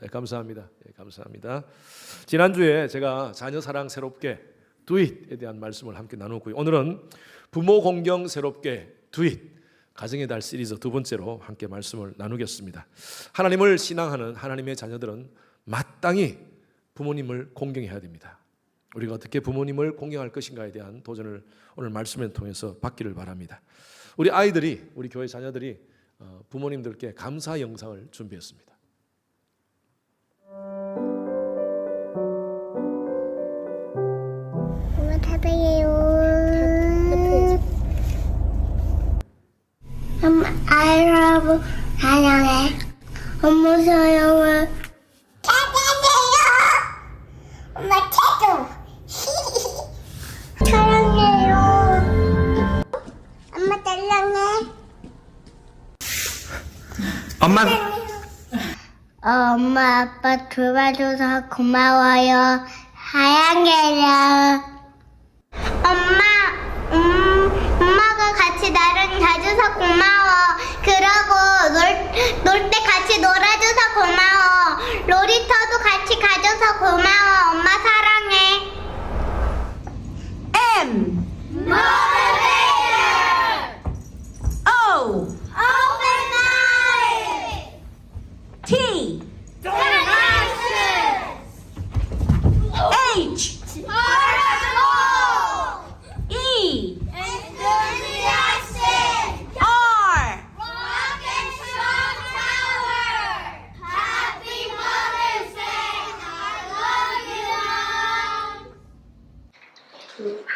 감사합니다. 감사합니다. 지난주에 제가 자녀 사랑 새롭게 Do It에 대한 말씀을 함께 나누었고요. 오늘은 부모 공경 새롭게 Do It 가정의 달 시리즈 두 번째로 함께 말씀을 나누겠습니다. 하나님을 신앙하는 하나님의 자녀들은 마땅히 부모님을 공경해야 됩니다. 우리가 어떻게 부모님을 공경할 것인가에 대한 도전을 오늘 말씀을 통해서 받기를 바랍니다. 우리 아이들이, 우리 교회 자녀들이 부모님들께 감사 영상을 준비했습니다. 엄마 사랑해요. 엄마 I love 사랑해. 엄마 사랑해. 사랑해요. 엄마 태도. 사랑해요. 엄마 사랑해. 엄마 엄마 아빠 도와줘서 고마워요. 사랑해요. 엄마가 같이 나를 가줘서 고마워. 그러고 놀 때 같이 놀아줘서 고마워. 놀이터도 같이 가줘서 고마워. 엄마 사랑해. M O Open eye. T H E R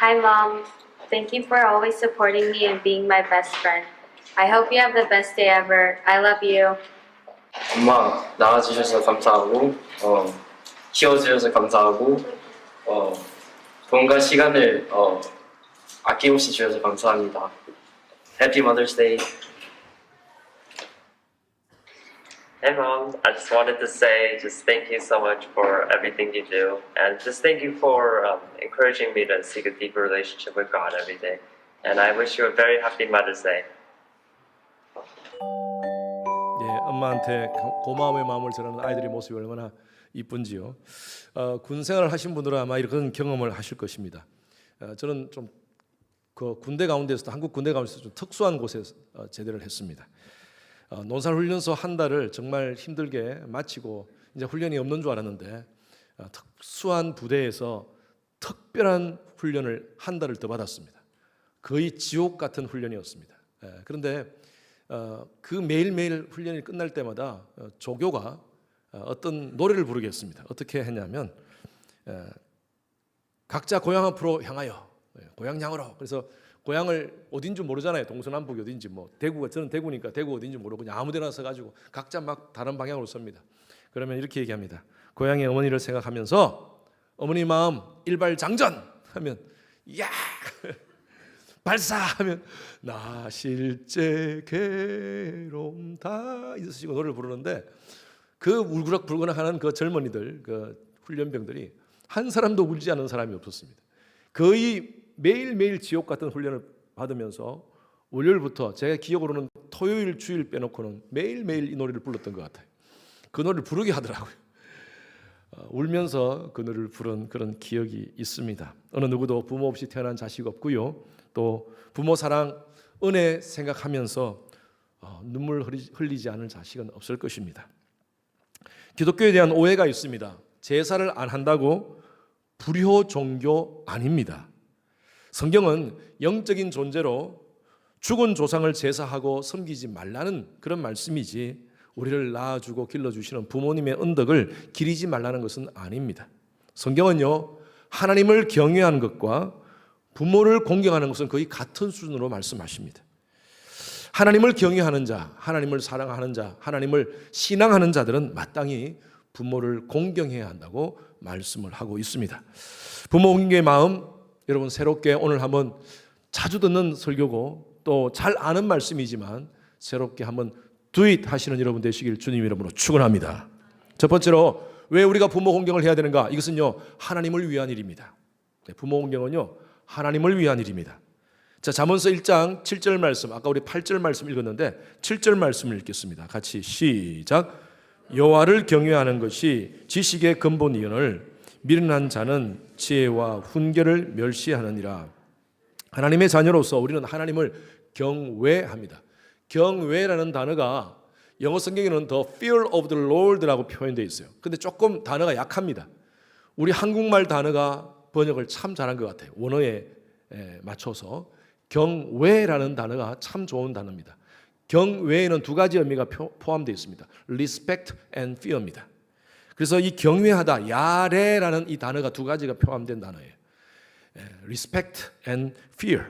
Hi, Mom. Thank you for always supporting me and being my best friend. I hope you have the best day ever. I love you. 엄마 낳아주셔서 감사하고 키워주셔서 감사하고 돈과 시간을 아낌없이 주셔서 감사합니다. Happy Mother's Day. Hey Mom, I just wanted to say just thank you so much for everything you do, and just thank you for encouraging me to seek a deeper relationship with God every day. And I wish you a very happy Mother's Day. 엄마한테 고마움의 마음을 전하는 아이들의 모습이 얼마나 이쁜지요. 군생활을 하신 분들은 아마 이런 경험을 하실 것입니다. 저는 좀 그 군대 가운데서도 한국 군대 가운데서 좀 특수한 곳에 제대를 했습니다. 논살훈련소 한 달을 정말 힘들게 마치고 이제 훈련이 없는 줄 알았는데 특수한 부대에서 특별한 훈련을 한 달을 더 받았습니다. 거의 지옥 같은 훈련이었습니다. 그런데 그 매일매일 훈련이 끝날 때마다 조교가 어떤 노래를 부르게 했습니다. 어떻게 했냐면 각자 고향 앞으로 향하여, 고향 향으로. 그래서 고향을 어딘지 모르잖아요. 동서남북이 어딘지, 뭐 대구가, 저는 대구니까 대구 어딘지 모르고 그냥 아무데나 서가지고 각자 막 다른 방향으로 섭니다. 그러면 이렇게 얘기합니다. 고향의 어머니를 생각하면서 어머니 마음 일발장전 하면 야 발사하면 나 실제 괴로움 다 잊으시고 노래를 부르는데 그 울그락불그락하는 그 젊은이들, 그 훈련병들이 한 사람도 울지 않는 사람이 없었습니다. 거의 매일매일 지옥 같은 훈련을 받으면서 월요일부터 제가 기억으로는 토요일 주일 빼놓고는 매일매일 이 노래를 불렀던 것 같아요. 그 노래를 부르게 하더라고요. 울면서 그 노래를 부른 그런 기억이 있습니다. 어느 누구도 부모 없이 태어난 자식 없고요. 또 부모 사랑, 은혜 생각하면서 눈물 흘리지 않을 자식은 없을 것입니다. 기독교에 대한 오해가 있습니다. 제사를 안 한다고 불효 종교 아닙니다. 성경은 영적인 존재로 죽은 조상을 제사하고 섬기지 말라는 그런 말씀이지 우리를 낳아주고 길러주시는 부모님의 언덕을 기리지 말라는 것은 아닙니다. 성경은요, 하나님을 경외하는 것과 부모를 공경하는 것은 거의 같은 수준으로 말씀하십니다. 하나님을 경외하는 자, 하나님을 사랑하는 자, 하나님을 신앙하는 자들은 마땅히 부모를 공경해야 한다고 말씀을 하고 있습니다. 부모 공경의 마음, 여러분 새롭게 오늘 한번 자주 듣는 설교고 또 잘 아는 말씀이지만 새롭게 한번 Do it 하시는 여러분 되시길 주님 이름으로 축원합니다. 첫 번째로 왜 우리가 부모 공경을 해야 되는가? 이것은요, 하나님을 위한 일입니다. 부모 공경은요, 하나님을 위한 일입니다. 자, 잠언서 1장 7절 말씀, 아까 우리 8절 말씀 읽었는데 7절 말씀을 읽겠습니다. 같이 시작. 여호와를 경외하는 것이 지식의 근본이오늘 미련한 자는 지혜와 훈계를 멸시하느니라. 하나님의 자녀로서 우리는 하나님을 경외합니다. 경외라는 단어가 영어 성경에는 the fear of the Lord라고 표현되어 있어요. 근데 조금 단어가 약합니다. 우리 한국말 단어가 번역을 참 잘한 것 같아요. 원어에 맞춰서 경외라는 단어가 참 좋은 단어입니다. 경외에는 두 가지 의미가 포함되어 있습니다. respect and fear입니다. 그래서 이 경외하다, 야레라는 이 단어가 두 가지가 포함된 단어예요. respect and fear.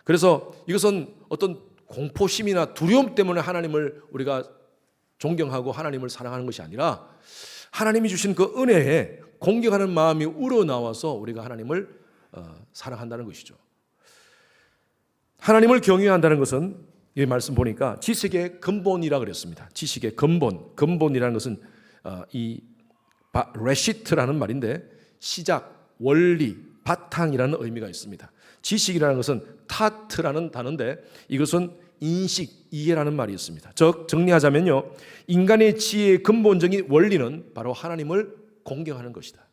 그래서 이것은 어떤 공포심이나 두려움 때문에 하나님을 우리가 존경하고 하나님을 사랑하는 것이 아니라 하나님이 주신 그 은혜에 공경하는 마음이 우러나와서 우리가 하나님을 사랑한다는 것이죠. 하나님을 경외한다는 것은 이 말씀 보니까 지식의 근본이라 그랬습니다. 지식의 근본이라는 것은 이 레시트라는 말인데 시작, 원리, 바탕이라는 의미가 있습니다. 지식이라는 것은 타트라는 단어인데 이것은 인식, 이해라는 말이 있습니다. 즉 정리하자면요, 인간의 지혜의 근본적인 원리는 바로 하나님을 공경하는 것이다.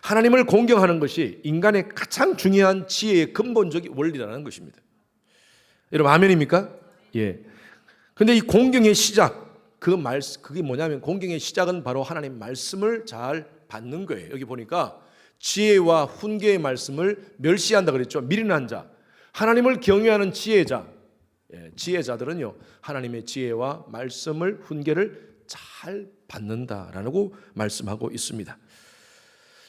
하나님을 공경하는 것이 인간의 가장 중요한 지혜의 근본적인 원리라는 것입니다. 여러분 아멘입니까? 예. 근데 이 공경의 시작, 그게 뭐냐면 공경의 시작은 바로 하나님 말씀을 잘 받는 거예요. 여기 보니까 지혜와 훈계의 말씀을 멸시한다 그랬죠. 미련한 자, 하나님을 경외하는 지혜자, 지혜자들은요 하나님의 지혜와 말씀을 훈계를 잘 받는다라고 말씀하고 있습니다.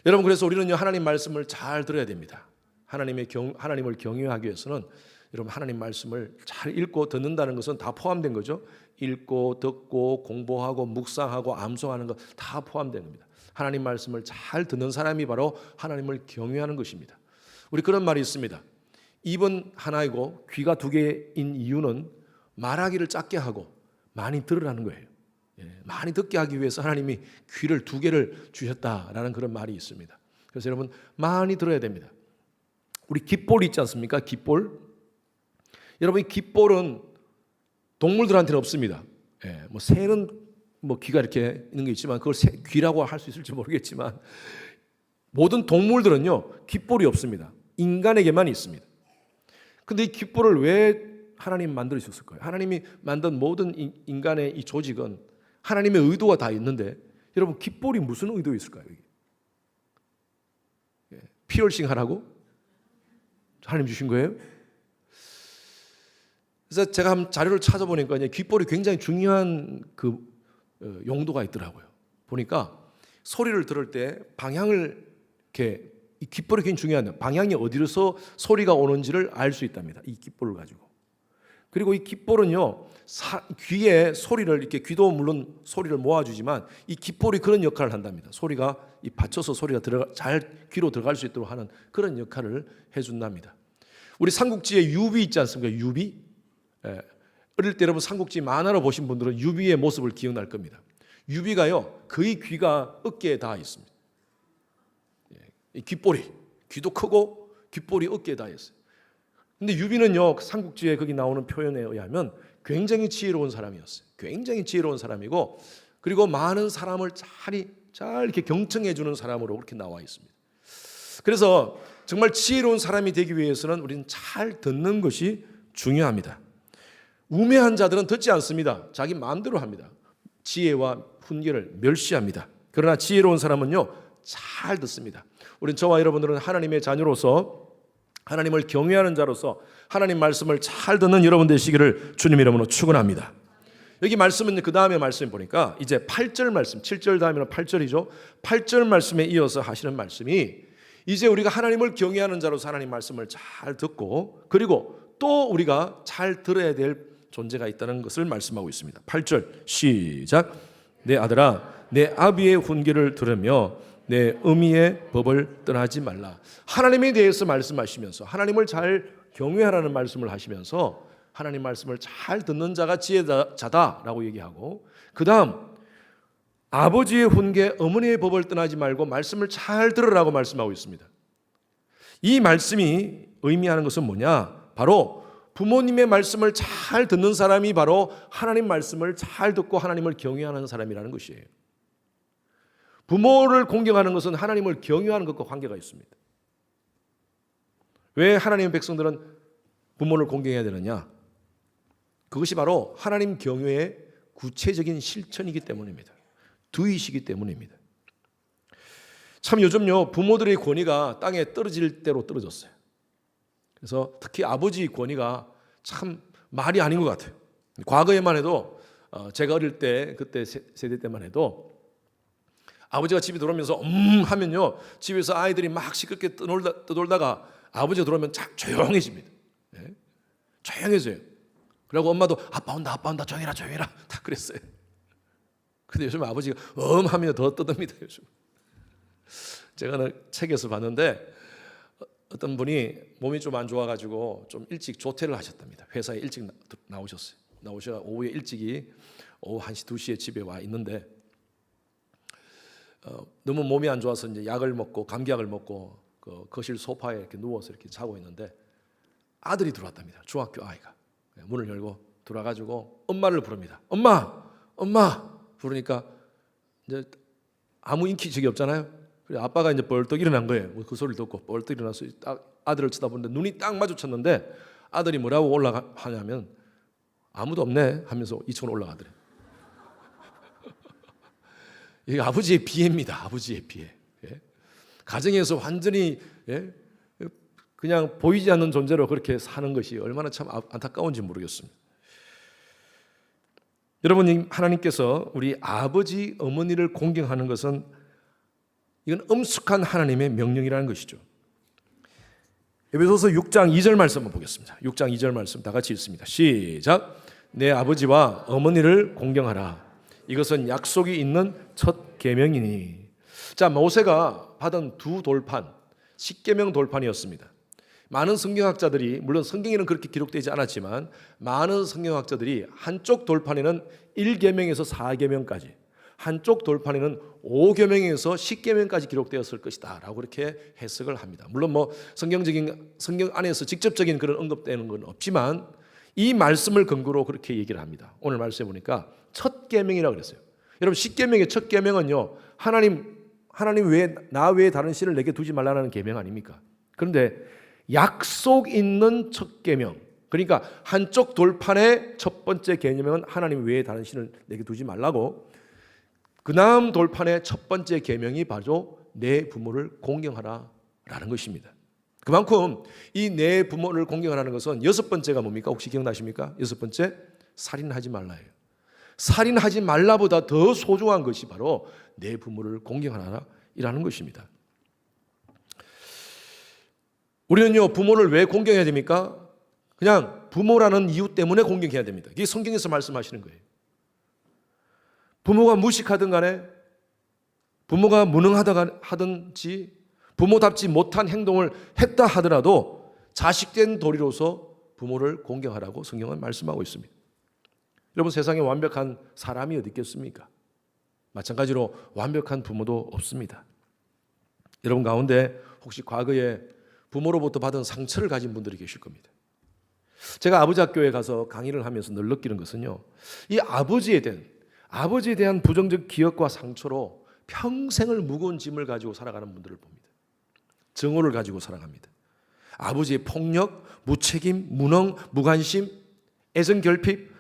여러분 그래서 우리는요 하나님 말씀을 잘 들어야 됩니다. 하나님을 경외하기 위해서는 여러분 하나님 말씀을 잘 읽고 듣는다는 것은 다 포함된 거죠. 읽고 듣고 공부하고 묵상하고 암송하는 것 다 포함된 겁니다. 하나님 말씀을 잘 듣는 사람이 바로 하나님을 경외하는 것입니다. 우리 그런 말이 있습니다. 입은 하나이고 귀가 두 개인 이유는 말하기를 작게 하고 많이 들으라는 거예요. 많이 듣게 하기 위해서 하나님이 귀를 두 개를 주셨다라는 그런 말이 있습니다. 그래서 여러분 많이 들어야 됩니다. 우리 깃볼 있지 않습니까? 깃볼. 여러분 이 깃볼은 동물들한테는 없습니다. 뭐 새는 뭐 귀가 이렇게 있는 게 있지만 그걸 귀라고 할 수 있을지 모르겠지만 모든 동물들은요 깃볼이 없습니다. 인간에게만 있습니다. 근데 이 깃볼을 왜 하나님 만들으셨을까요? 하나님이 만든 모든 인간의 이 조직은 하나님의 의도가 다 있는데 여러분 깃볼이 무슨 의도 있을까요? 피어싱 하라고? 하나님 주신 거예요? 그래서 제가 한번 자료를 찾아보니까 깃볼이 굉장히 중요한 그 용도가 있더라고요. 보니까 소리를 들을 때 방향을 이렇게 이 깃볼이 굉장히 중요한데 방향이 어디로서 소리가 오는지를 알 수 있답니다. 이 깃볼을 가지고. 그리고 이 깃볼은요 귀에 소리를 이렇게 귀도 물론 소리를 모아주지만 이 깃볼이 그런 역할을 한답니다. 소리가 이 받쳐서 소리가 잘 귀로 들어갈 수 있도록 하는 그런 역할을 해준답니다. 우리 삼국지에 유비 있지 않습니까? 유비. 어릴 때 여러분 삼국지 만화로 보신 분들은 유비의 모습을 기억날 겁니다. 유비가요 그의 귀가 어깨에 닿아 있습니다. 이 귓볼이 귀도 크고 귓볼이 어깨에 닿아 있어요. 근데 유비는요 삼국지에 거기 나오는 표현에 의하면 굉장히 지혜로운 사람이었어요. 굉장히 지혜로운 사람이고 그리고 많은 사람을 잘 이렇게 경청해 주는 사람으로 그렇게 나와 있습니다. 그래서 정말 지혜로운 사람이 되기 위해서는 우리는 잘 듣는 것이 중요합니다. 우매한 자들은 듣지 않습니다. 자기 마음대로 합니다. 지혜와 훈계를 멸시합니다. 그러나 지혜로운 사람은요 잘 듣습니다. 우린 저와 여러분들은 하나님의 자녀로서 하나님을 경외하는 자로서 하나님 말씀을 잘 듣는 여러분 되시기를 주님 이름으로 축원합니다. 여기 말씀은 그 다음에 말씀 보니까 이제 8절 말씀, 7절 다음에는 8절이죠. 8절 말씀에 이어서 하시는 말씀이 이제 우리가 하나님을 경외하는 자로서 하나님 말씀을 잘 듣고 그리고 또 우리가 잘 들어야 될 존재가 있다는 것을 말씀하고 있습니다. 8절 시작. 내 아들아 내 아비의 훈계를 들으며 내 어미의 법을 떠나지 말라. 하나님에 대해서 말씀하시면서 하나님을 잘 경외하라는 말씀을 하시면서 하나님 말씀을 잘 듣는 자가 지혜자다라고 얘기하고 그 다음 아버지의 훈계 어머니의 법을 떠나지 말고 말씀을 잘 들으라고 말씀하고 있습니다. 이 말씀이 의미하는 것은 뭐냐? 바로 부모님의 말씀을 잘 듣는 사람이 바로 하나님 말씀을 잘 듣고 하나님을 경외하는 사람이라는 것이에요. 부모를 공경하는 것은 하나님을 경외하는 것과 관계가 있습니다. 왜 하나님의 백성들은 부모를 공경해야 되느냐? 그것이 바로 하나님 경외의 구체적인 실천이기 때문입니다. 두이시기 때문입니다. 참 요즘요, 부모들의 권위가 땅에 떨어질 대로 떨어졌어요. 그래서 특히 아버지 권위가 참 말이 아닌 것 같아요. 과거에만 해도 제가 어릴 때 그때 세대 때만 해도 아버지가 집에 들어오면서 하면요, 집에서 아이들이 막 시끄럽게 떠놀다가 아버지가 들어오면 조용해집니다. 네? 조용해져요. 그리고 엄마도 아빠 온다 조용해라 다 그랬어요. 근데 요즘 아버지가 하면 더 떠듭니다. 요즘 제가 책에서 봤는데 어떤 분이 몸이 좀 안 좋아가지고 좀 일찍 조퇴를 하셨답니다. 회사에 일찍 나오셨어요. 나오셔 오후에 일찍이 오후 1시 2시에 집에 와 있는데 너무 몸이 안 좋아서 이제 약을 먹고 감기약을 먹고 그 거실 소파에 이렇게 누워서 이렇게 자고 있는데 아들이 들어왔답니다. 중학교 아이가 문을 열고 들어와가지고 엄마를 부릅니다. 엄마 부르니까 이제 아무 인기적이 없잖아요. 그래 아빠가 이제 벌떡 일어난 거예요. 그 소리를 듣고 벌떡 일어나서 딱 아들을 쳐다보는데 눈이 딱 마주쳤는데 아들이 뭐라고 올라가냐면 아무도 없네 하면서 2층으로 올라가더래. 이게 아버지의 비애입니다. 아버지의 비애. 예? 가정에서 완전히 그냥 보이지 않는 존재로 그렇게 사는 것이 얼마나 참 안타까운지 모르겠습니다. 여러분, 하나님께서 우리 아버지 어머니를 공경하는 것은 이건 엄숙한 하나님의 명령이라는 것이죠. 에베소서 6장 2절 말씀 한번 보겠습니다. 6장 2절 말씀 다 같이 읽습니다. 시작. 내 아버지와 어머니를 공경하라. 이것은 약속이 있는 첫 계명이니. 자, 모세가 받은 두 돌판, 십계명 돌판이었습니다. 많은 성경학자들이, 물론 성경에는 그렇게 기록되지 않았지만 많은 성경학자들이 한쪽 돌판에는 1계명에서 4계명까지, 한쪽 돌판에는 5계명에서 10계명까지 기록되었을 것이다 라고 그렇게 해석을 합니다. 물론 성경 안에서 직접적인 그런 언급되는 건 없지만 이 말씀을 근거로 그렇게 얘기를 합니다. 오늘 말씀해 보니까 첫 계명이라고 그랬어요. 여러분, 10계명의 첫 계명은요, 하나님 외에 나 외에 다른 신을 내게 두지 말라는 계명 아닙니까? 그런데 약속 있는 첫 계명, 그러니까 한쪽 돌판의 첫 번째 계명은 하나님 외에 다른 신을 내게 두지 말라고, 그 다음 돌판의 첫 번째 계명이 바로 내 부모를 공경하라라는 것입니다. 그만큼 이 내 부모를 공경하라는 것은 여섯 번째가 뭡니까? 혹시 기억나십니까? 여섯 번째, 살인하지 말라예요. 살인하지 말라보다 더 소중한 것이 바로 내 부모를 공경하라라는 것입니다. 우리는요, 부모를 왜 공경해야 됩니까? 그냥 부모라는 이유 때문에 공경해야 됩니다. 이게 성경에서 말씀하시는 거예요. 부모가 무식하든 간에, 부모가 무능하다 하든지, 부모답지 못한 행동을 했다 하더라도 자식된 도리로서 부모를 공경하라고 성경은 말씀하고 있습니다. 여러분, 세상에 완벽한 사람이 어디 있겠습니까? 마찬가지로 완벽한 부모도 없습니다. 여러분 가운데 혹시 과거에 부모로부터 받은 상처를 가진 분들이 계실 겁니다. 제가 아버지 학교에 가서 강의를 하면서 늘 느끼는 것은요, 이 아버지에 대한 부정적 기억과 상처로 평생을 무거운 짐을 가지고 살아가는 분들을 봅니다. 증오를 가지고 살아갑니다. 아버지의 폭력, 무책임, 무능, 무관심, 애정 결핍,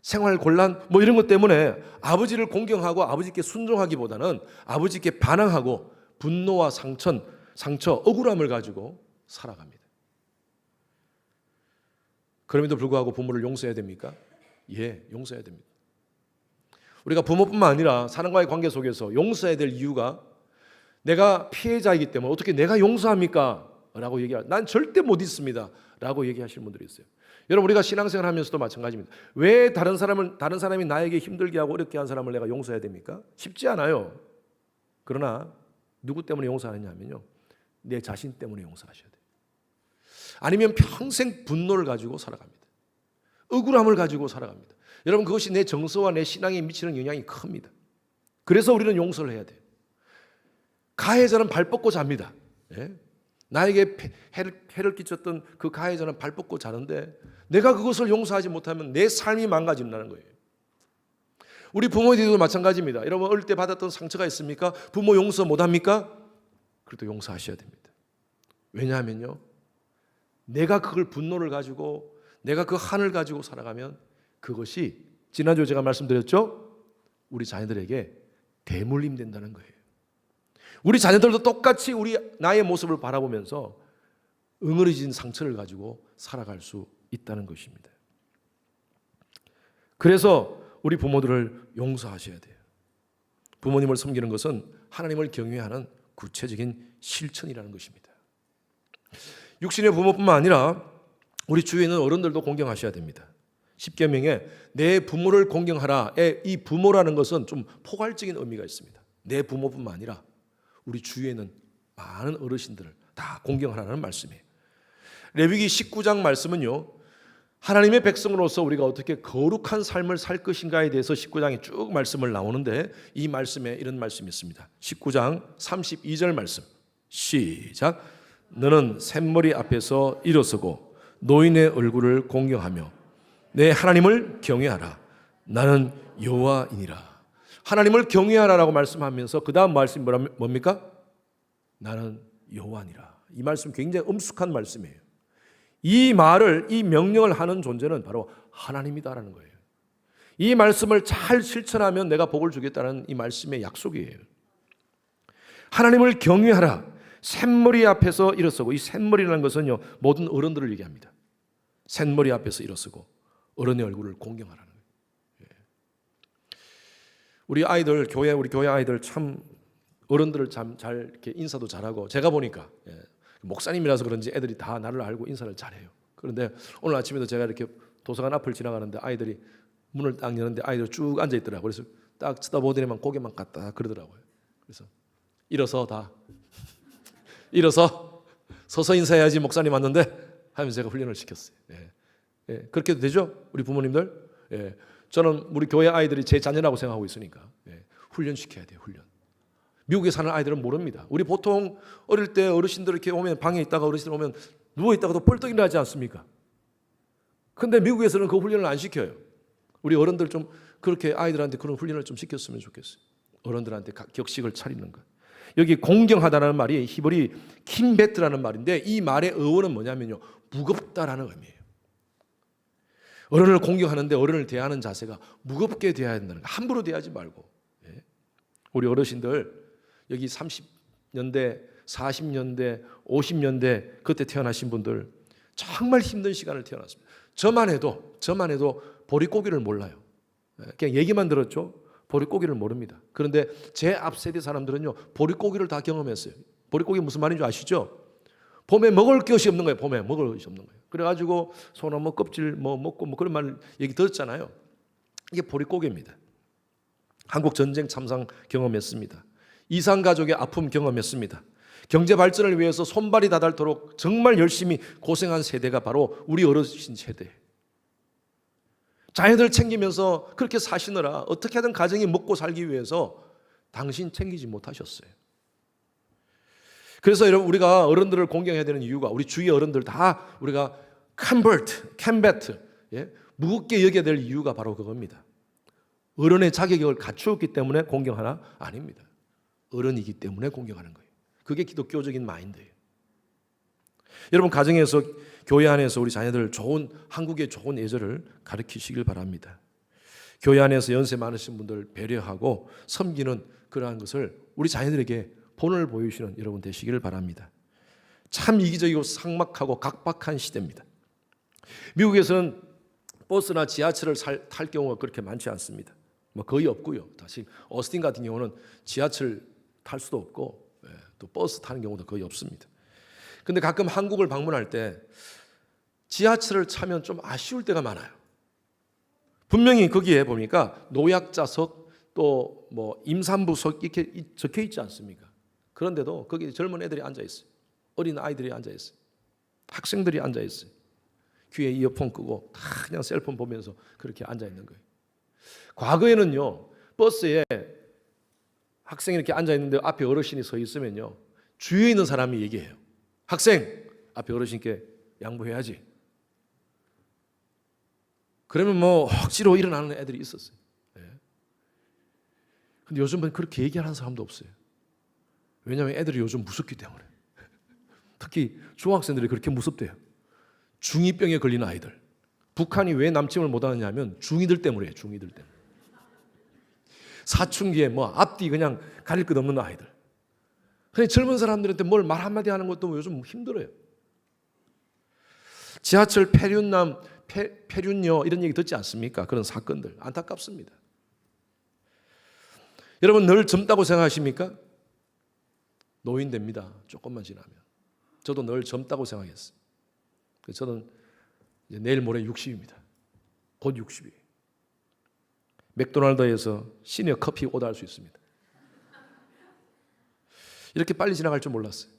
생활 곤란 이런 것 때문에 아버지를 공경하고 아버지께 순종하기보다는 아버지께 반항하고 분노와 상처, 억울함을 가지고 살아갑니다. 그럼에도 불구하고 부모를 용서해야 됩니까? 예, 용서해야 됩니다. 우리가 부모뿐만 아니라 사람과의 관계 속에서 용서해야 될 이유가 내가 피해자이기 때문에 어떻게 내가 용서합니까? 라고 얘기할, 난 절대 못 있습니다 라고 얘기하시는 분들이 있어요. 여러분, 우리가 신앙생활 하면서도 마찬가지입니다. 왜 다른 사람이 나에게 힘들게 하고 어렵게 한 사람을 내가 용서해야 됩니까? 쉽지 않아요. 그러나 누구 때문에 용서하느냐면요, 내 자신 때문에 용서하셔야 돼요. 아니면 평생 분노를 가지고 살아갑니다. 억울함을 가지고 살아갑니다. 여러분, 그것이 내 정서와 내 신앙에 미치는 영향이 큽니다. 그래서 우리는 용서를 해야 돼요. 가해자는 발 뻗고 잡니다. 예? 나에게 해를 끼쳤던 그 가해자는 발 뻗고 자는데 내가 그것을 용서하지 못하면 내 삶이 망가진다는 거예요. 우리 부모님들도 마찬가지입니다. 여러분 어릴 때 받았던 상처가 있습니까? 부모 용서 못합니까? 그래도 용서하셔야 됩니다. 왜냐하면요, 내가 그걸 분노를 가지고 내가 그 한을 가지고 살아가면 그것이 지난주에 제가 말씀드렸죠? 우리 자녀들에게 대물림 된다는 거예요. 우리 자녀들도 똑같이 나의 모습을 바라보면서 응어리진 상처를 가지고 살아갈 수 있다는 것입니다. 그래서 우리 부모들을 용서하셔야 돼요. 부모님을 섬기는 것은 하나님을 경외하는 구체적인 실천이라는 것입니다. 육신의 부모뿐만 아니라 우리 주위에 있는 어른들도 공경하셔야 됩니다. 십계명에 내 부모를 공경하라의 이 부모라는 것은 좀 포괄적인 의미가 있습니다. 내 부모뿐만 아니라 우리 주위에 있는 많은 어르신들을 다 공경하라는 말씀이에요. 레위기 19장 말씀은요, 하나님의 백성으로서 우리가 어떻게 거룩한 삶을 살 것인가에 대해서 19장에 쭉 말씀을 나오는데 이 말씀에 이런 말씀이 있습니다. 19장 32절 말씀 시작. 너는 샘머리 앞에서 일어서고 노인의 얼굴을 공경하며 내 하나님을 경외하라. 나는 여호와이니라. 하나님을 경외하라라고 말씀하면서 그 다음 말씀이 뭡니까? 나는 여호와니라. 이 말씀 굉장히 엄숙한 말씀이에요. 이 말을, 이 명령을 하는 존재는 바로 하나님이다라는 거예요. 이 말씀을 잘 실천하면 내가 복을 주겠다는 이 말씀의 약속이에요. 하나님을 경외하라. 샘머리 앞에서 일어서고, 이 샘머리라는 것은요, 모든 어른들을 얘기합니다. 샘머리 앞에서 일어서고 어른의 얼굴을 공경하라는 거예요. 우리 아이들, 우리 교회 아이들 참 어른들을 참 잘 이렇게 인사도 잘하고, 제가 보니까 목사님이라서 그런지 애들이 다 나를 알고 인사를 잘해요. 그런데 오늘 아침에도 제가 이렇게 도서관 앞을 지나가는데 아이들이 문을 딱 여는데 아이들 쭉 앉아 있더라고요. 그래서 딱 쳐다보더니만 고개만 갖다 그러더라고요. 그래서 일어서 서서 인사해야지 목사님 왔는데 하면서 제가 훈련을 시켰어요. 그렇게도 되죠? 우리 부모님들? 저는 우리 교회 아이들이 제 자녀라고 생각하고 있으니까 훈련시켜야 돼요. 훈련. 미국에 사는 아이들은 모릅니다. 우리 보통 어릴 때 어르신들 이렇게 오면 방에 있다가 어르신들 오면 누워 있다가도 뻘떡 일어나지 않습니까? 근데 미국에서는 그 훈련을 안 시켜요. 우리 어른들 좀 그렇게 아이들한테 그런 훈련을 좀 시켰으면 좋겠어요. 어른들한테 격식을 차리는 것. 여기 공경하다라는 말이 히브리 킴베트라는 말인데 이 말의 어원은 뭐냐면요, 무겁다라는 의미예요. 어른을 공경하는데 어른을 대하는 자세가 무겁게 대해야 된다는 거. 함부로 대하지 말고. 우리 어르신들 여기 30년대, 40년대, 50년대 그때 태어나신 분들 정말 힘든 시간을 태어났습니다. 저만 해도 보릿고기를 몰라요. 그냥 얘기만 들었죠. 보릿고기를 모릅니다. 그런데 제 앞 세대 사람들은요, 보릿고기를 다 경험했어요. 보릿고기 무슨 말인지 아시죠? 봄에 먹을 것이 없는 거예요. 봄에 먹을 것이 없는 거예요. 그래가지고 소나무 껍질 먹고 그런 말 얘기 들었잖아요. 이게 보릿고기입니다. 한국 전쟁 참상 경험했습니다. 이산 가족의 아픔 경험했습니다. 경제 발전을 위해서 손발이 다닳도록 정말 열심히 고생한 세대가 바로 우리 어르신 세대. 자녀들 챙기면서 그렇게 사시느라 어떻게 하든 가정이 먹고 살기 위해서 당신 챙기지 못하셨어요. 그래서 여러분 우리가 어른들을 공경해야 되는 이유가, 우리 주위 어른들 다 우리가 캔베트 무겁게 여겨야 될 이유가 바로 그겁니다. 어른의 자격을 갖추었기 때문에 공경하나? 아닙니다. 어른이기 때문에 공경하는 거예요. 그게 기독교적인 마인드예요. 여러분 가정에서, 교회 안에서 우리 자녀들 한국의 좋은 예절을 가르치시길 바랍니다. 교회 안에서 연세 많으신 분들 배려하고 섬기는 그러한 것을 우리 자녀들에게 본을 보여주시는 여러분 되시기를 바랍니다. 참 이기적이고 삭막하고 각박한 시대입니다. 미국에서는 버스나 지하철을 탈 경우가 그렇게 많지 않습니다. 거의 없고요. 다시 오스틴 같은 경우는 지하철 탈 수도 없고 또 버스 타는 경우도 거의 없습니다. 근데 가끔 한국을 방문할 때 지하철을 타면 좀 아쉬울 때가 많아요. 분명히 거기에 보니까 노약자석 또 임산부석 이렇게 적혀 있지 않습니까? 그런데도 거기 젊은 애들이 앉아 있어요. 어린 아이들이 앉아 있어요. 학생들이 앉아 있어요. 귀에 이어폰 끄고 다 그냥 셀폰 보면서 그렇게 앉아 있는 거예요. 과거에는요, 버스에 학생이 이렇게 앉아 있는데 앞에 어르신이 서 있으면요, 주위에 있는 사람이 얘기해요. 학생, 앞에 어르신께 양보해야지. 그러면 뭐 억지로 일어나는 애들이 있었어요. 근데 요즘은 그렇게 얘기하는 사람도 없어요. 왜냐하면 애들이 요즘 무섭기 때문에. 특히 중학생들이 그렇게 무섭대요. 중2병에 걸린 아이들. 북한이 왜 남침을 못하느냐 하면 중2들 때문이에요. 중2들 때문에. 사춘기에 뭐 앞뒤 그냥 가릴 것 없는 아이들. 그냥 젊은 사람들한테 뭘 말 한마디 하는 것도 요즘 힘들어요. 지하철 폐륜남, 폐륜녀 이런 얘기 듣지 않습니까? 그런 사건들 안타깝습니다. 여러분 늘 젊다고 생각하십니까? 노인 됩니다. 조금만 지나면. 저도 늘 젊다고 생각했어요. 저는 이제 내일 모레 60입니다. 곧 60이에요. 맥도날드에서 시니어 커피 오더할 수 있습니다. 이렇게 빨리 지나갈 줄 몰랐어요.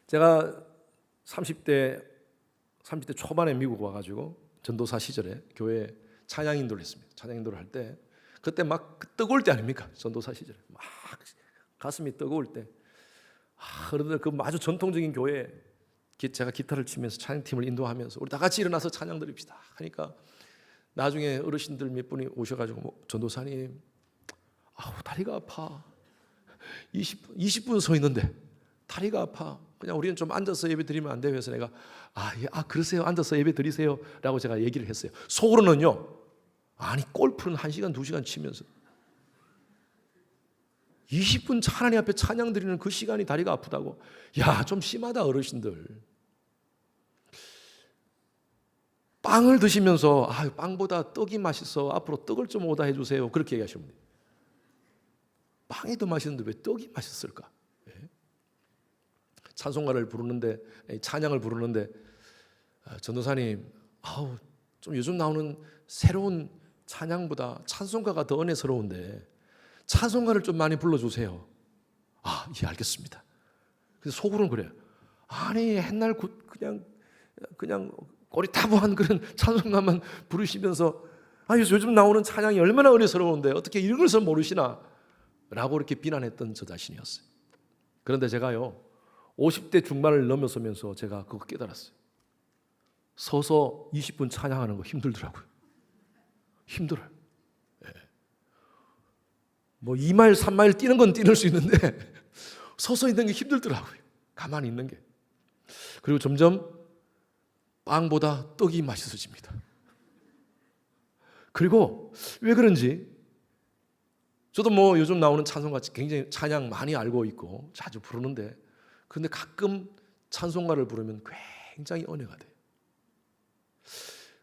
제가 30대 초반에 미국 와가지고 전도사 시절에 교회 찬양 인도를 했습니다. 찬양 인도를 할 때 그때 막 뜨거울 때 아닙니까? 전도사 시절에 막 가슴이 뜨거울 때 그런데 그 아주 전통적인 교회에 제가 기타를 치면서 찬양팀을 인도하면서 우리 다 같이 일어나서 찬양 드립시다 하니까 나중에 어르신들 몇 분이 오셔가지고 전도사님 다리가 아파 20분 서 있는데 다리가 아파 그냥 우리는 좀 앉아서 예배 드리면 안 돼요. 그래서 내가 그러세요. 앉아서 예배 드리세요 라고 제가 얘기를 했어요. 속으로는요 아니 골프는 1시간 2시간 치면서 20분 하나님 앞에 찬양 드리는 그 시간이 다리가 아프다고. 야, 좀 심하다 어르신들. 빵을 드시면서 빵보다 떡이 맛있어. 앞으로 떡을 좀 오다 해주세요. 그렇게 얘기하시면 돼요. 빵이 더 맛있는데 왜 떡이 맛있을까? 찬송가를 부르는데 찬양을 부르는데 전도사님 좀 요즘 나오는 새로운 찬양보다 찬송가가 더 은혜스러운데 찬송가를 좀 많이 불러주세요. 예, 알겠습니다. 그래서 속으로는 그래요. 아니 옛날 그냥 꼬리타부한 그런 찬송가만 부르시면서 요즘 나오는 찬양이 얼마나 은혜스러운데 어떻게 이런 것을 모르시나 라고 이렇게 비난했던 저 자신이었어요. 그런데 제가요 50대 중반을 넘어서면서 제가 그거 깨달았어요. 서서 20분 찬양하는 거 힘들더라고요. 힘들어요. 뭐 2마일 3마일 뛰는 건 뛰는 수 있는데 서서 있는 게 힘들더라고요. 가만히 있는 게. 그리고 점점 빵보다 떡이 맛있어집니다. 그리고 왜 그런지 저도 뭐 요즘 나오는 찬송가 굉장히 찬양 많이 알고 있고 자주 부르는데 그런데 가끔 찬송가를 부르면 굉장히 은혜가 돼요.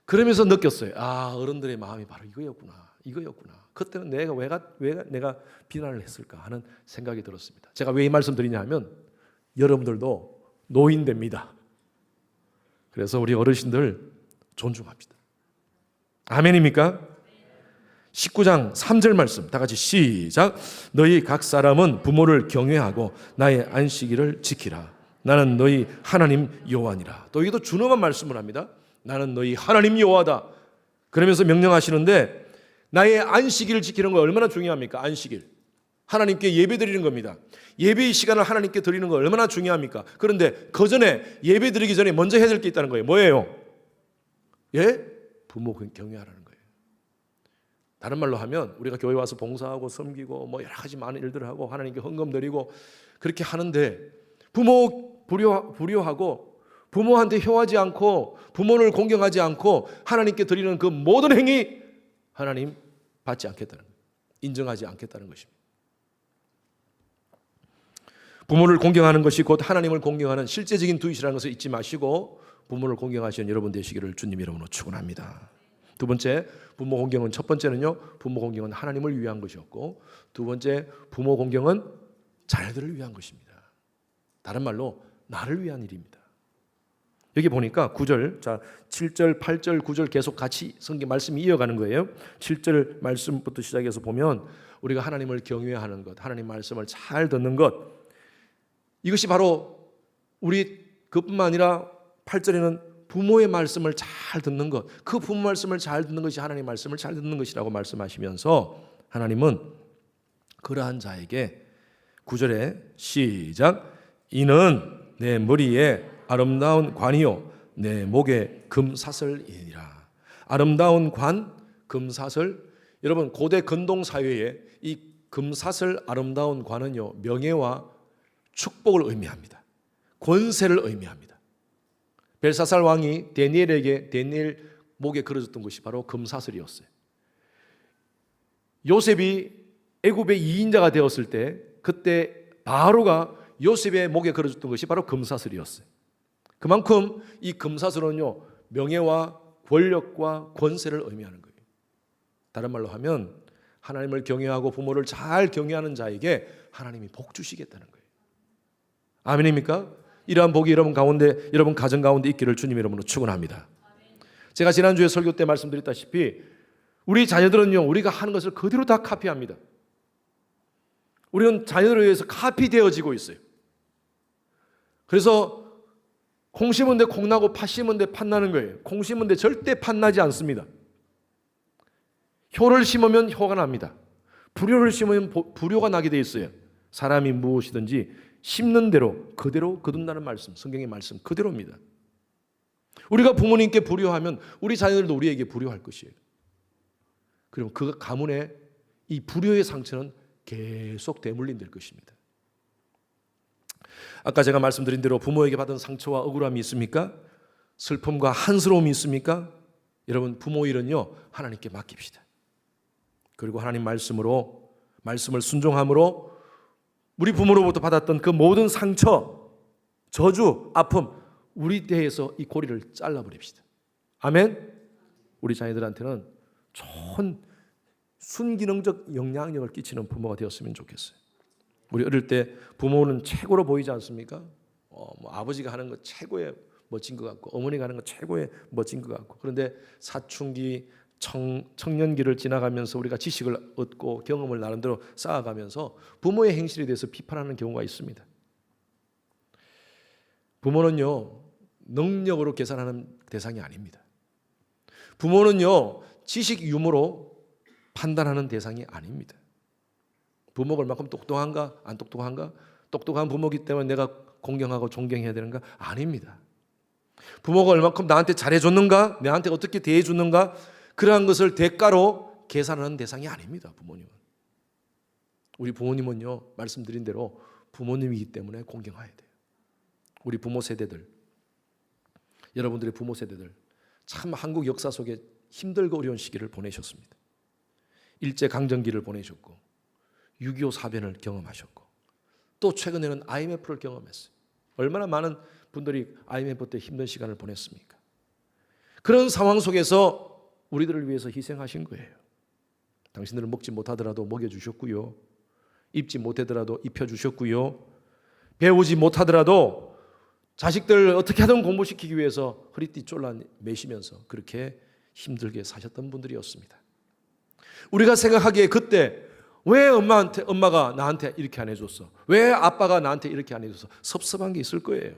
그러면서 느꼈어요. 어른들의 마음이 바로 이거였구나. 그때는 왜 내가 비난을 했을까 하는 생각이 들었습니다. 제가 왜 이 말씀 드리냐 하면 여러분들도 노인 됩니다. 그래서 우리 어르신들 존중합시다. 아멘입니까? 19장 3절 말씀 다 같이 시작. 너희 각 사람은 부모를 경외하고 나의 안식일을 지키라. 나는 너희 하나님 여호와니라. 또 여기도 준엄한 말씀을 합니다. 나는 너희 하나님 여호와다. 그러면서 명령하시는데 나의 안식일을 지키는 거 얼마나 중요합니까? 안식일. 하나님께 예배 드리는 겁니다. 예배의 시간을 하나님께 드리는 거 얼마나 중요합니까? 그런데 그 전에 예배 드리기 전에 먼저 해야 될 게 있다는 거예요. 뭐예요? 부모 경외하라는 거예요. 다른 말로 하면 우리가 교회 와서 봉사하고 섬기고 뭐 여러 가지 많은 일들을 하고 하나님께 헌금 드리고 그렇게 하는데 부모 불효하고 부모한테 효하지 않고 부모를 공경하지 않고 하나님께 드리는 그 모든 행위 하나님 받지 않겠다는 거예요. 인정하지 않겠다는 것입니다. 부모를 공경하는 것이 곧 하나님을 공경하는 실제적인 두잇이라는 것을 잊지 마시고 부모를 공경하시는 여러분 되시기를 주님 이름으로 축원합니다. 두 번째, 부모 공경은 첫 번째는요. 부모 공경은 하나님을 위한 것이었고 두 번째, 부모 공경은 자녀들을 위한 것입니다. 다른 말로 나를 위한 일입니다. 여기 보니까 9절, 7절, 8절, 9절 계속 같이 성경 말씀이 이어가는 거예요. 7절 말씀부터 시작해서 보면 우리가 하나님을 경외하는 것, 하나님 말씀을 잘 듣는 것, 이것이 바로 우리 그뿐만 아니라 8절에는 부모의 말씀을 잘 듣는 것, 그 부모 말씀을 잘 듣는 것이 하나님 말씀을 잘 듣는 것이라고 말씀하시면서 하나님은 그러한 자에게 9절에 시작. 이는 내 머리에 아름다운 관이요 내 목에 금사슬이니라. 아름다운 관, 금사슬. 여러분 고대 근동 사회에 이 금사슬 아름다운 관은요 명예와 축복을 의미합니다. 권세를 의미합니다. 벨사살 왕이 다니엘 목에 걸어줬던 것이 바로 금사슬이었어요. 요셉이 애굽의 2인자가 되었을 때 그때 바로가 요셉의 목에 걸어줬던 것이 바로 금사슬이었어요. 그만큼 이 금사슬은요 명예와 권력과 권세를 의미하는 거예요. 다른 말로 하면 하나님을 경외하고 부모를 잘 경외하는 자에게 하나님이 복 주시겠다는 거예요. 아멘입니까? 이러한 복이 여러분 가운데, 여러분 가정 가운데 있기를 주님 이름으로 축원합니다. 제가 지난주에 설교 때 말씀드렸다시피 우리 자녀들은요 우리가 하는 것을 그대로 다 카피합니다. 우리는 자녀들에 의해서 카피되어지고 있어요. 그래서 콩 심은 데 콩 나고 팥 심은 데 팥 나는 거예요. 콩 심은 데 절대 팥 나지 않습니다. 효를 심으면 효가 납니다. 불효를 심으면 불효가 나게 돼 있어요. 사람이 무엇이든지 심는 대로 그대로 거둔다는 말씀, 성경의 말씀 그대로입니다. 우리가 부모님께 불효하면 우리 자녀들도 우리에게 불효할 것이에요. 그럼 그 가문에 이 불효의 상처는 계속 대물림될 것입니다. 아까 제가 말씀드린 대로 부모에게 받은 상처와 억울함이 있습니까? 슬픔과 한스러움이 있습니까? 여러분 부모 일은요 하나님께 맡깁시다. 그리고 하나님 말씀을 순종함으로 우리 부모로부터 받았던 그 모든 상처, 저주, 아픔 우리 대에서 이 고리를 잘라버립시다. 아멘. 우리 자녀들한테는 좋은 순기능적 영향력을 끼치는 부모가 되었으면 좋겠어요. 우리 어릴 때 부모는 최고로 보이지 않습니까? 아버지가 하는 것 최고의 멋진 것 같고 어머니가 하는 것 최고의 멋진 것 같고 그런데 사춘기 청년기를 지나가면서 우리가 지식을 얻고 경험을 나름대로 쌓아가면서 부모의 행실에 대해서 비판하는 경우가 있습니다. 부모는요 능력으로 계산하는 대상이 아닙니다. 부모는요 지식 유무로 판단하는 대상이 아닙니다. 부모가 얼마큼 똑똑한가 안 똑똑한가, 똑똑한 부모이기 때문에 내가 공경하고 존경해야 되는가? 아닙니다. 부모가 얼마큼 나한테 잘해줬는가, 나한테 어떻게 대해줬는가, 그러한 것을 대가로 계산하는 대상이 아닙니다. 부모님은. 우리 부모님은요 말씀드린 대로 부모님이기 때문에 공경해야 돼요. 우리 부모 세대들, 여러분들의 부모 세대들 참 한국 역사 속에 힘들고 어려운 시기를 보내셨습니다. 일제강점기를 보내셨고 6.25 사변을 경험하셨고 또 최근에는 IMF를 경험했어요. 얼마나 많은 분들이 IMF 때 힘든 시간을 보냈습니까? 그런 상황 속에서 우리들을 위해서 희생하신 거예요. 당신들은 먹지 못하더라도 먹여주셨고요. 입지 못하더라도 입혀주셨고요. 배우지 못하더라도 자식들 어떻게 하든 공부시키기 위해서 허리띠 졸라 매시면서 그렇게 힘들게 사셨던 분들이었습니다. 우리가 생각하기에 그때 왜 엄마가 나한테 이렇게 안 해줬어? 왜 아빠가 나한테 이렇게 안 해줬어? 섭섭한 게 있을 거예요.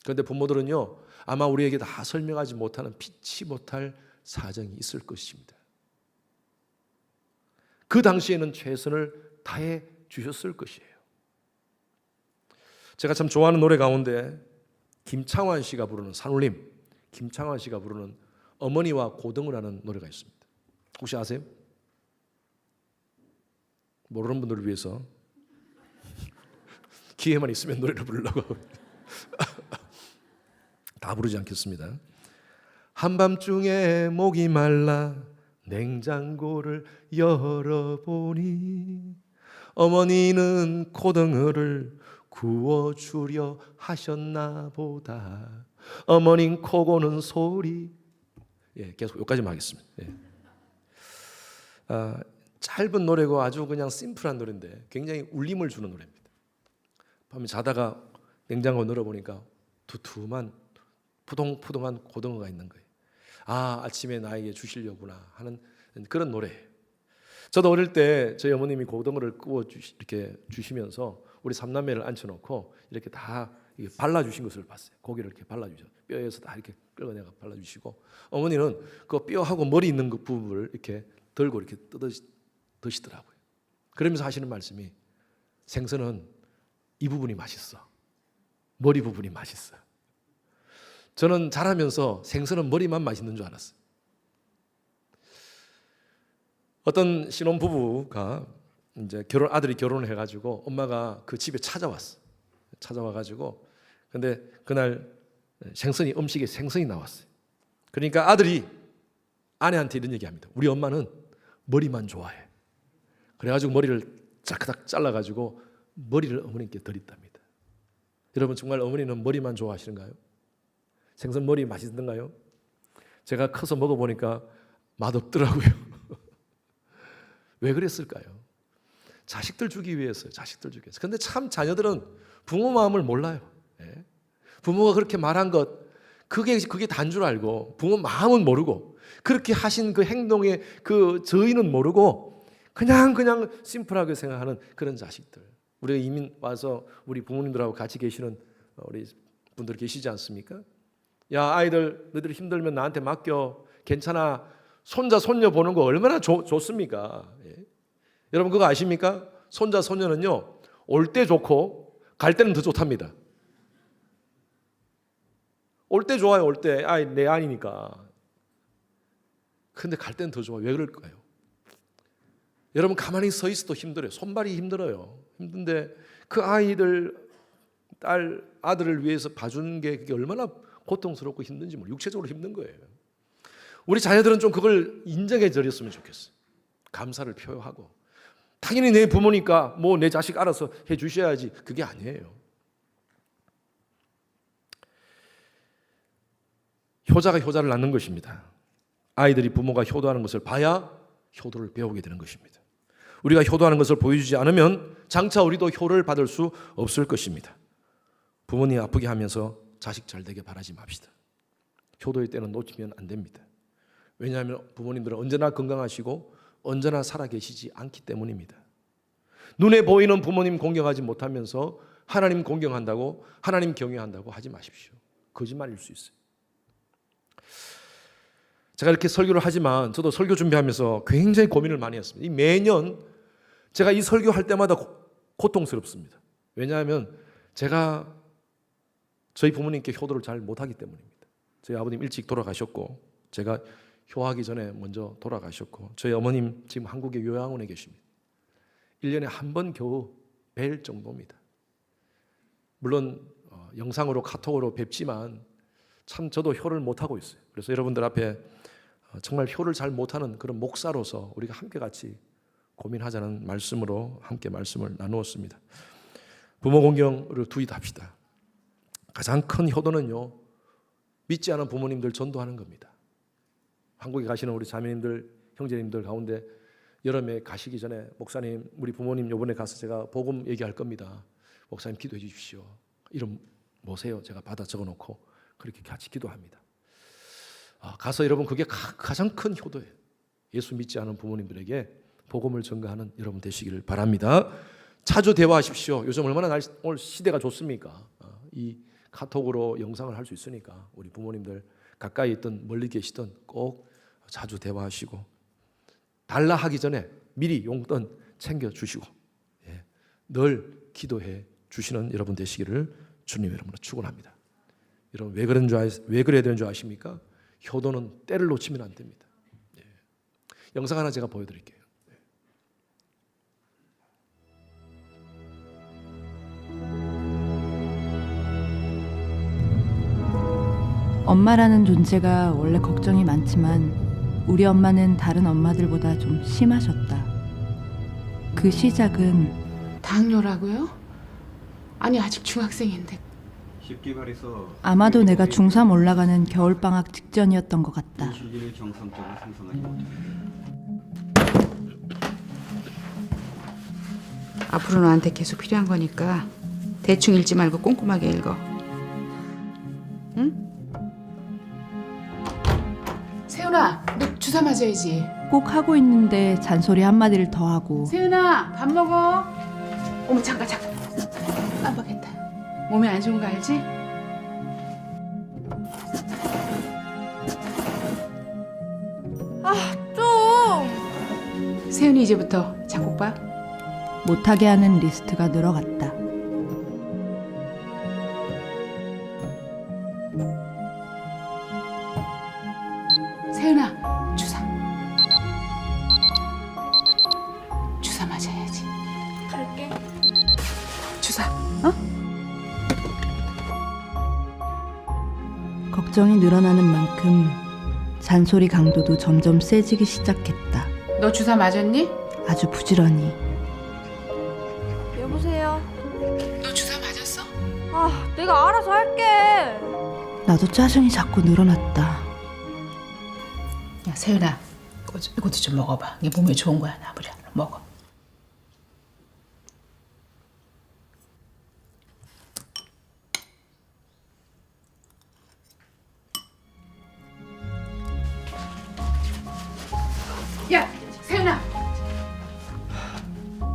그런데 부모들은요 아마 우리에게 다 설명하지 못하는 피치 못할 사정이 있을 것입니다. 그 당시에는 최선을 다해 주셨을 것이에요. 제가 참 좋아하는 노래 가운데 김창완 씨가 부르는 산울림, 김창완 씨가 부르는 어머니와 고등을 하는 노래가 있습니다. 혹시 아세요? 모르는 분들을 위해서 기회만 있으면 노래를 부르려고 다 부르지 않겠습니다. 한밤중에 목이 말라 냉장고를 열어보니 어머니는 고등어를 구워주려 하셨나 보다. 어머님 코 고는 소리. 계속 여기까지만 하겠습니다. 짧은 노래고 아주 그냥 심플한 노래인데 굉장히 울림을 주는 노래입니다. 밤에 자다가 냉장고 열어보니까 두툼한 푸동푸동한 고등어가 있는 거예요. 아, 아침에 나에게 주시려구나 하는 그런 노래예요. 저도 어릴 때 저희 어머님이 고등어를 구워 이렇게 주시면서 우리 삼남매를 앉혀놓고 이렇게 다 발라주신 것을 봤어요. 고기를 이렇게 발라주셔. 뼈에서 다 이렇게 끌어내가 발라주시고 어머니는 그 뼈하고 머리 있는 그 부분을 이렇게 들고 이렇게 드시더라고요. 그러면서 하시는 말씀이 생선은 이 부분이 맛있어. 머리 부분이 맛있어. 저는 자라면서 생선은 머리만 맛있는 줄 알았어요. 어떤 신혼 부부가 이제 아들이 결혼을 해가지고 엄마가 그 집에 찾아왔어. 찾아와가지고 근데 그날 음식에 생선이 나왔어요. 그러니까 아들이 아내한테 이런 얘기합니다. 우리 엄마는 머리만 좋아해. 그래가지고 머리를 짜크닥 잘라가지고 머리를 어머님께 드렸답니다. 여러분 정말 어머니는 머리만 좋아하시는가요? 생선 머리 맛있던가요? 제가 커서 먹어보니까 맛없더라고요. 왜 그랬을까요? 자식들 주기 위해서요. 자식들 주기 위해서. 근데 참 자녀들은 부모 마음을 몰라요. 예? 부모가 그렇게 말한 것 그게 단 줄 알고 부모 마음은 모르고 그렇게 하신 그 행동의 그 저희는 모르고 그냥 심플하게 생각하는 그런 자식들. 우리가 이민 와서 우리 부모님들하고 같이 계시는 우리 분들 계시지 않습니까? 야 아이들 너희들 힘들면 나한테 맡겨 괜찮아. 손자 손녀 보는 거 얼마나 좋습니까? 예? 여러분 그거 아십니까? 손자 손녀는요 올 때 좋고 갈 때는 더 좋답니다. 올 때 좋아요. 올 때 내 아니니까. 근데 갈 때는 더 좋아요. 왜 그럴까요? 여러분 가만히 서 있어도 힘들어요. 손발이 힘들어요. 힘든데 그 아이들 아들을 위해서 봐주는 게 그게 얼마나 고통스럽고 힘든지 모르겠어요. 육체적으로 힘든 거예요. 우리 자녀들은 좀 그걸 인정해 드렸으면 좋겠어요. 감사를 표하고 당연히 내 부모니까 뭐 내 자식 알아서 해 주셔야지 그게 아니에요. 효자가 효자를 낳는 것입니다. 아이들이 부모가 효도하는 것을 봐야 효도를 배우게 되는 것입니다. 우리가 효도하는 것을 보여주지 않으면 장차 우리도 효를 받을 수 없을 것입니다. 부모님 아프게 하면서 자식 잘 되게 바라지 맙시다. 효도의 때는 놓치면 안 됩니다. 왜냐하면 부모님들은 언제나 건강하시고 언제나 살아계시지 않기 때문입니다. 눈에 보이는 부모님 공경하지 못하면서 하나님 공경한다고 하나님 경외한다고 하지 마십시오. 거짓말일 수 있어요. 제가 이렇게 설교를 하지만 저도 설교 준비하면서 굉장히 고민을 많이 했습니다. 매년 제가 이 설교할 때마다 고통스럽습니다. 왜냐하면 제가 저희 부모님께 효도를 잘 못하기 때문입니다. 저희 아버님 일찍 돌아가셨고 제가 효하기 전에 먼저 돌아가셨고 저희 어머님 지금 한국의 요양원에 계십니다. 1년에 한 번 겨우 뵐 정도입니다. 물론 영상으로 카톡으로 뵙지만 참 저도 효를 못하고 있어요. 그래서 여러분들 앞에 정말 효를 잘 못하는 그런 목사로서 우리가 함께 같이 고민하자는 말씀으로 함께 말씀을 나누었습니다. 부모 공경을 두입합시다. 가장 큰 효도는요 믿지 않은 부모님들 전도하는 겁니다. 한국에 가시는 우리 자매님들 형제님들 가운데 여름에 가시기 전에 목사님 우리 부모님 이번에 가서 제가 복음 얘기할 겁니다. 목사님 기도해 주십시오. 이름 뭐세요? 제가 받아 적어놓고 그렇게 같이 기도합니다. 가서 여러분 그게 가장 큰 효도예요. 예수 믿지 않은 부모님들에게 복음을 전가하는 여러분 되시기를 바랍니다. 자주 대화하십시오. 요즘 얼마나 오늘 시대가 좋습니까? 이 카톡으로 영상을 할 수 있으니까 우리 부모님들 가까이 있든 멀리 계시든 꼭 자주 대화하시고 달라 하기 전에 미리 용돈 챙겨주시고 늘 기도해 주시는 여러분 되시기를 주님 이름으로 축원합니다. 여러분 왜 그래야 되는 줄 아십니까? 효도는 때를 놓치면 안 됩니다. 영상 하나 제가 보여드릴게요. 엄마라는 존재가 원래 걱정이 많지만 우리 엄마는 다른 엄마들보다 좀 심하셨다. 그 시작은 당뇨라고요? 아니 아직 중학생인데. 쉽게 말해서 아마도 내가 중3 올라가는 겨울방학 직전이었던 것 같다. 인슐린을 정상적으로 생성하지 못해. 앞으로 너한테 계속 필요한 거니까 대충 읽지 말고 꼼꼼하게 읽어. 응? 세훈아, 너 주사 맞아야지. 꼭 하고 있는데 잔소리 한마디를 더 하고 세훈아, 밥 먹어. 어머 잠깐. 깜빡했다. 몸에 안 좋은 거 알지? 좀. 세훈이 이제부터 작곡 봐. 못하게 하는 리스트가 늘어갔다. 주사. 어? 걱정이 늘어나는 만큼 잔소리 강도도 점점 세지기 시작했다. 너 주사 맞았니? 아주 부지런히. 여보세요? 너 주사 맞았어? 아, 내가 알아서 할게. 나도 짜증이 자꾸 늘어났다. 야 세윤아, 이것도 좀 먹어봐. 이게 몸에 좋은 거야. 나부려 먹어. 야 세윤아,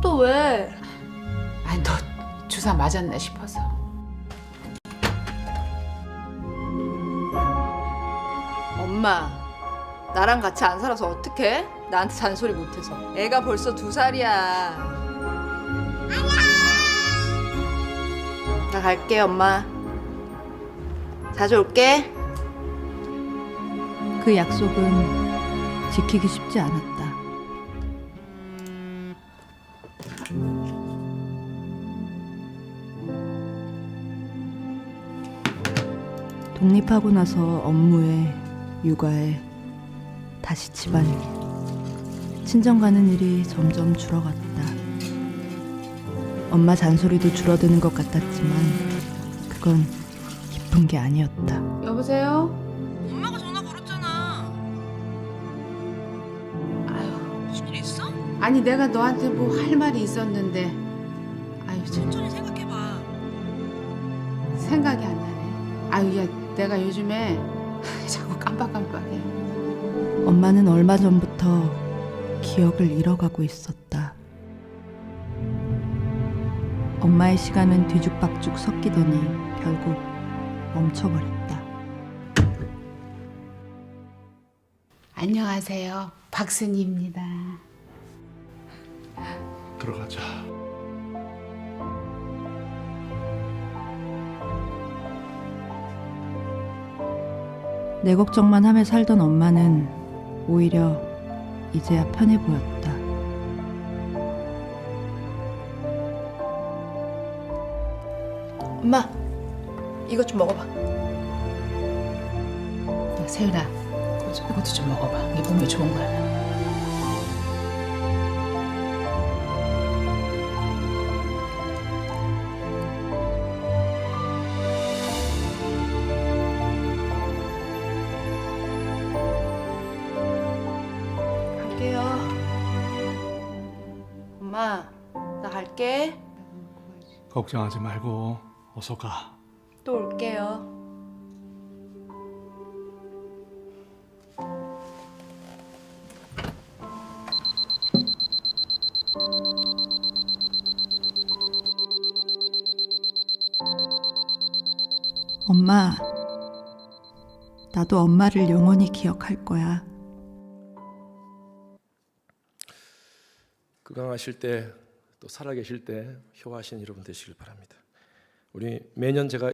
또 왜? 아니 너 주사 맞았나 싶어서. 엄마, 나랑 같이 안 살아서 어떡해? 나한테 잔소리 못해서. 애가 벌써 2살이야. 나 갈게, 엄마. 자주 올게. 그 약속은 지키기 쉽지 않았다. 독립하고 나서 업무에, 육아에, 다시 집안일. 친정 가는 일이 점점 줄어갔다. 엄마 잔소리도 줄어드는 것 같았지만 그건 기쁜 게 아니었다. 여보세요? 엄마가 전화 걸었잖아. 아유, 무슨 일 있어? 아니 내가 너한테 뭐 할 말이 있었는데. 아유 참 천천히 생각해봐. 생각이 안 나네. 아유 야 내가 요즘에 자꾸 깜빡깜빡해. 엄마는 얼마 전부터 기억을 잃어가고 있었다. 엄마의 시간은 뒤죽박죽 섞이더니 결국 멈춰버렸다. 안녕하세요. 박순희입니다. 들어가자. 내 걱정만 하며 살던 엄마는 오히려 이제야 편해 보였다. 엄마, 이것 좀 먹어봐. 야, 세윤아, 이것도 좀 먹어봐. 이게 몸에 좋은 거야. 갈게요. 엄마, 나 갈게. 걱정하지 말고 어서 가. 또 올게요. 엄마, 나도 엄마를 영원히 기억할 거야. 건강하실 때 또 살아계실 때 효하신 여러분 되시길 바랍니다. 우리 매년 제가